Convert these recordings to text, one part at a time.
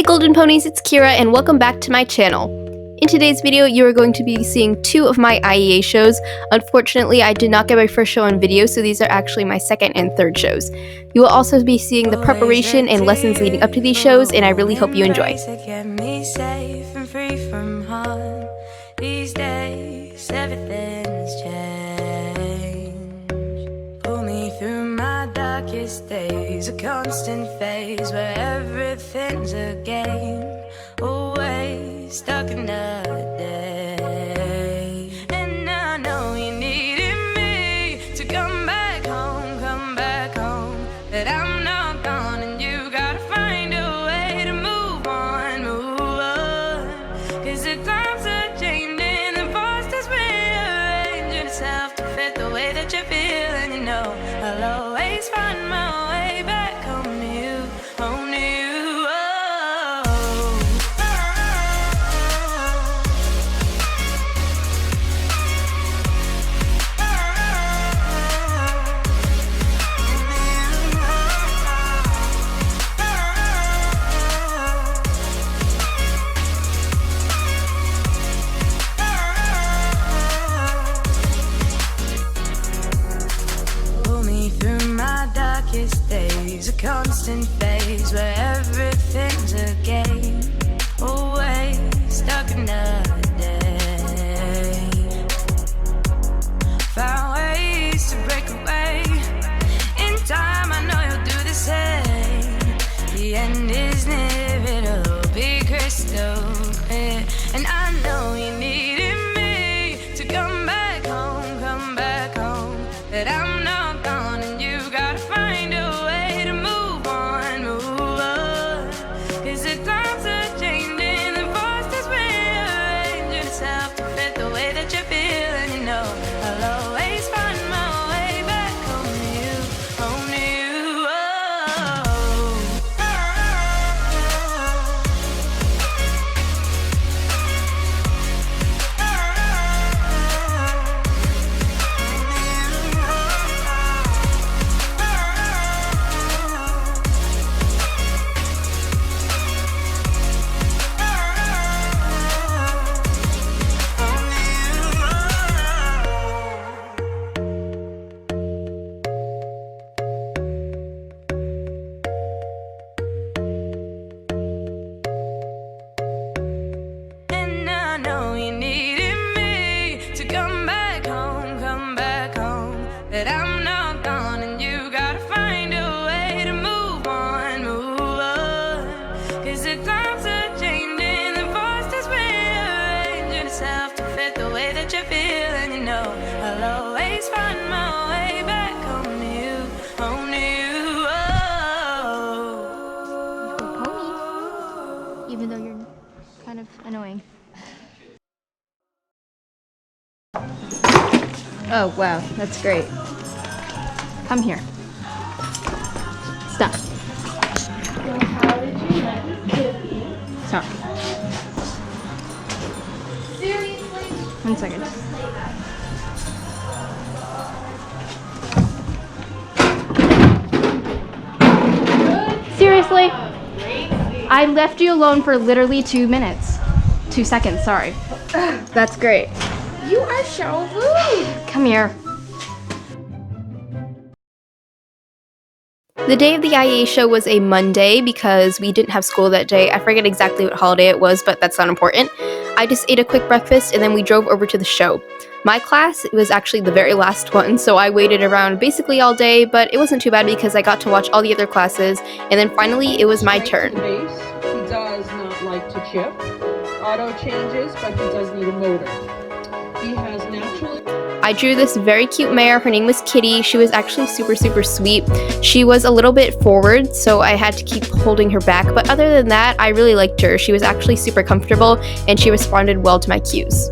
Golden Ponies, it's Keira and welcome back to my channel. In today's video, you are going to be seeing two of my IEA shows. Unfortunately, I did not get my first show on video, so these are actually my second and third shows. You will also be seeing the preparation and lessons leading up to these shows, and I really hope you enjoy. These days, everything's changed. Pull me through my darkest days, a constant phase where everything's a game. Always stuck in the day. And I know you needed me to come back home, but I'm not gone and you gotta find a way to move on, cause the times are changing, the past is rearranging itself to fit the way that you feel, and you know I'll always find my way back home to you, home to you. Days, a constant phase where everything's a game. Always stuck in the day. Found ways to break away. In time, I know you'll do the same. The end is near, it'll be crystal clear. And I know you needed me to come back home, but I'm not gone and you gotta find a way to move on, cause the times are changing, the past is rearranging itself to fit the way that you feel, and you know I'll always find my way back home to you, home to you. But I'm not gone and you gotta find a way to move on, cause the times are changing, the past is rearranging itself to fit the way that you feel, and you know I'll always find my way back home to you, home to you. Pony, even though you're kind of annoying. Oh, wow, that's great. Come here. Stop. So how did you like Tiffy? Stop. Seriously? 1 second. Seriously? I left you alone for literally 2 minutes. 2 seconds, sorry. That's great. You are so rude. Come here. The day of the IEA show was a Monday because we didn't have school that day. I forget exactly what holiday it was, but that's not important. I just ate a quick breakfast and then we drove over to the show. My class was actually the very last one, so I waited around basically all day, but it wasn't too bad because I got to watch all the other classes, and then finally it was my turn. He does not like to chip. Auto changes, but he does need a motor. He has naturally... I drew this very cute mare. Her name was Kitty. She was actually super sweet. She was a little bit forward, so I had to keep holding her back, but other than that, I really liked her. She was actually super comfortable, and she responded well to my cues.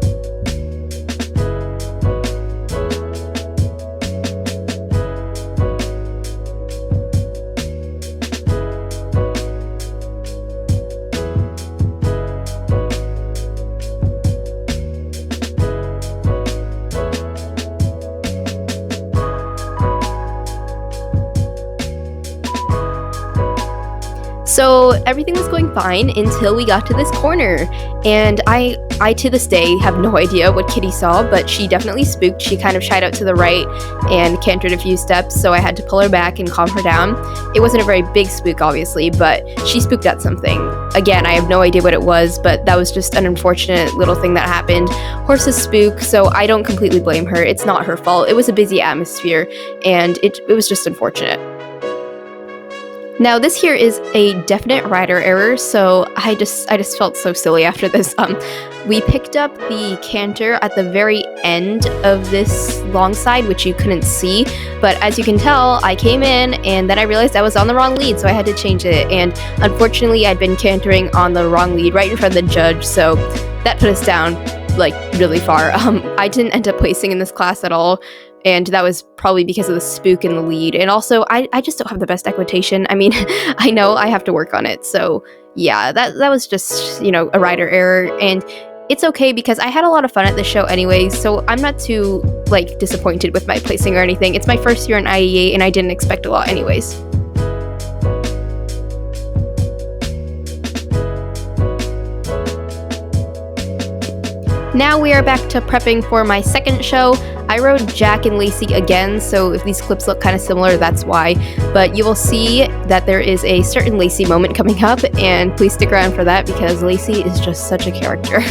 So everything was going fine until we got to this corner, and I to this day have no idea what Kitty saw, but she definitely spooked. She kind of shied out to the right and cantered a few steps, so I had to pull her back and calm her down. It wasn't a very big spook, obviously, but she spooked at something. Again, I have no idea what it was, but that was just an unfortunate little thing that happened. Horses spook, so I don't completely blame her. It's not her fault. It was a busy atmosphere, and it was just unfortunate. Now this here is a definite rider error, so I just felt so silly after this. We picked up the canter at the very end of this long side, which you couldn't see, but as you can tell, I came in and then I realized I was on the wrong lead, so I had to change it, and unfortunately I'd been cantering on the wrong lead right in front of the judge, so that put us down like really far. I didn't end up placing in this class at all, and that was probably because of the spook in the lead. And also, I just don't have the best equitation. I mean, I know I have to work on it. So yeah, that was just, you know, a rider error. And it's okay because I had a lot of fun at the show anyways. So I'm not too, like, disappointed with my placing or anything. It's my first year in IEA and I didn't expect a lot anyways. Now we are back to prepping for my second show. I rode Jack and Lacey again, so if these clips look kind of similar, that's why. But you will see that there is a certain Lacey moment coming up, and please stick around for that because Lacey is just such a character.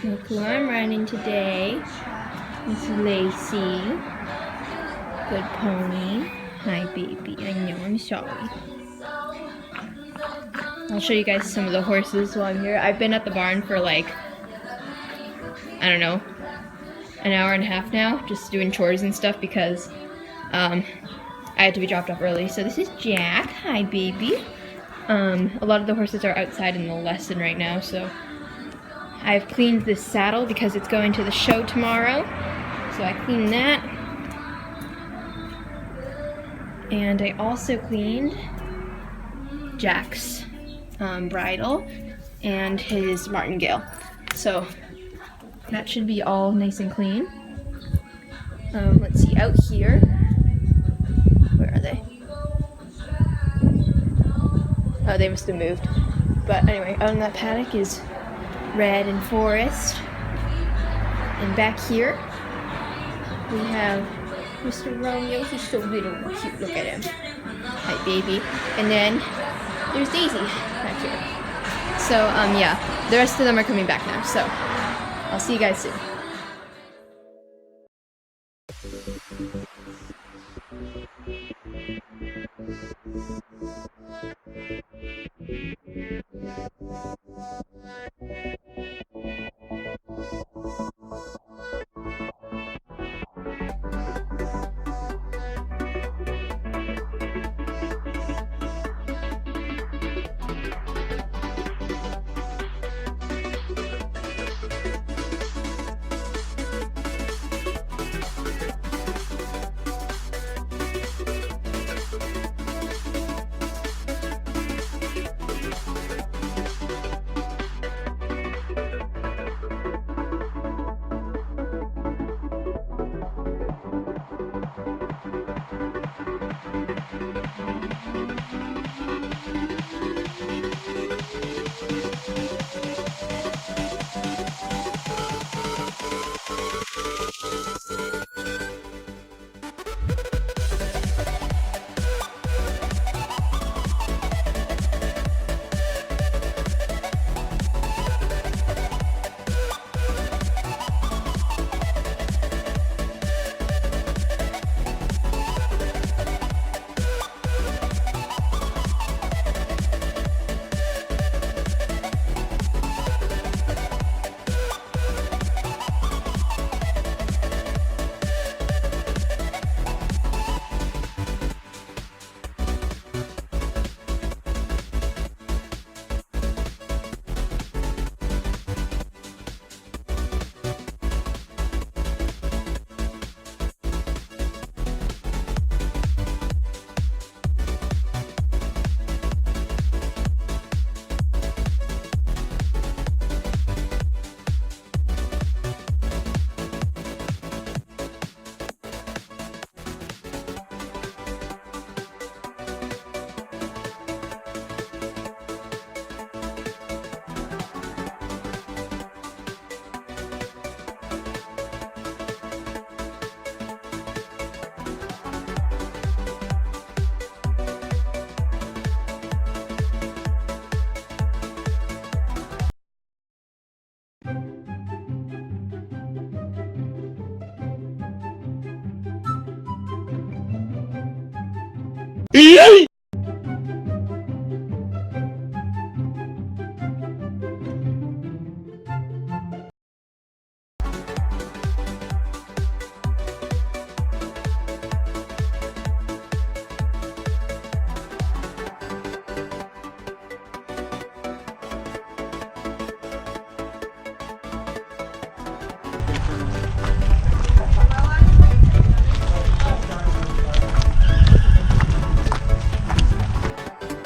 Look who I'm riding today. It's Lacey. Good pony. Hi, baby. I know, I'm sorry. I'll show you guys some of the horses while I'm here. I've been at the barn for like, I don't know, an hour and a half now, just doing chores and stuff because I had to be dropped off early. So this is Jack. Hi, baby. A lot of the horses are outside in the lesson right now, so I've cleaned this saddle because it's going to the show tomorrow. So I cleaned that. And I also cleaned Jack's bridle and his martingale. So that should be all nice and clean. Let's see, out here, where are they? Oh, they must have moved. But anyway, out in that paddock is Red and Forest. And back here, we have Mr. Romeo. He's so little and cute. Look at him. Hi, baby. And then there's Daisy back here. So, yeah, the rest of them are coming back now. So, I'll see you guys soon.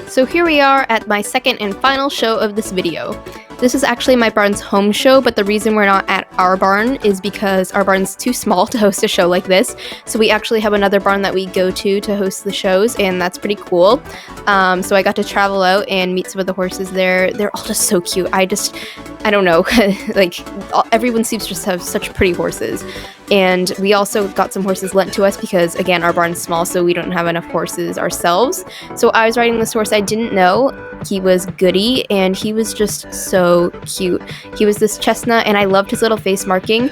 So here we are at my second and final show of this video. This is actually my barn's home show, but the reason we're not at our barn is because our barn's too small to host a show like this. So we actually have another barn that we go to host the shows, and that's pretty cool. So I got to travel out and meet some of the horses there. They're all just so cute. I don't know, like everyone seems to just have such pretty horses. And we also got some horses lent to us because, again, our barn's small, so we don't have enough horses ourselves. So I was riding this horse I didn't know. He was Goody, and he was just so cute. He was this chestnut, and I loved his little face marking.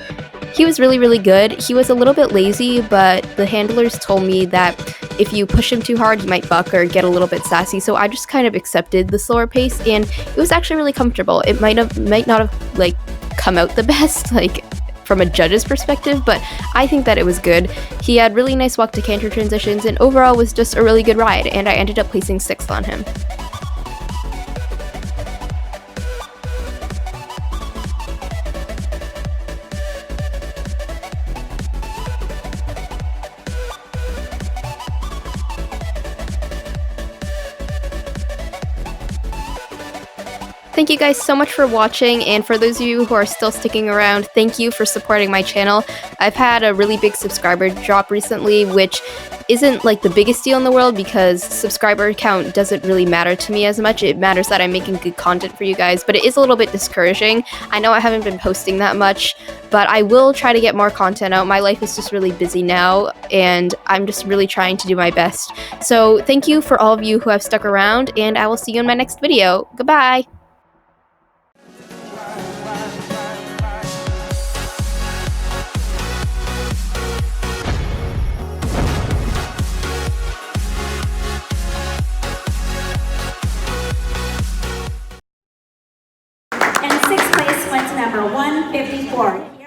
He was really, really good. He was a little bit lazy, but the handlers told me that if you push him too hard, he might buck or get a little bit sassy. So I just kind of accepted the slower pace, and it was actually really comfortable. It might not have like come out the best, like from a judge's perspective, but I think that it was good. He had really nice walk to canter transitions, and overall was just a really good ride, and I ended up placing 6th on him. Thank you guys so much for watching, and for those of you who are still sticking around, thank you for supporting my channel. I've had a really big subscriber drop recently, which isn't like the biggest deal in the world because subscriber count doesn't really matter to me as much. It matters that I'm making good content for you guys, but it is a little bit discouraging. I know I haven't been posting that much, but I will try to get more content out. My life is just really busy now, and I'm just really trying to do my best. So thank you for all of you who have stuck around, and I will see you in my next video. Goodbye! And 6th place went to number 154.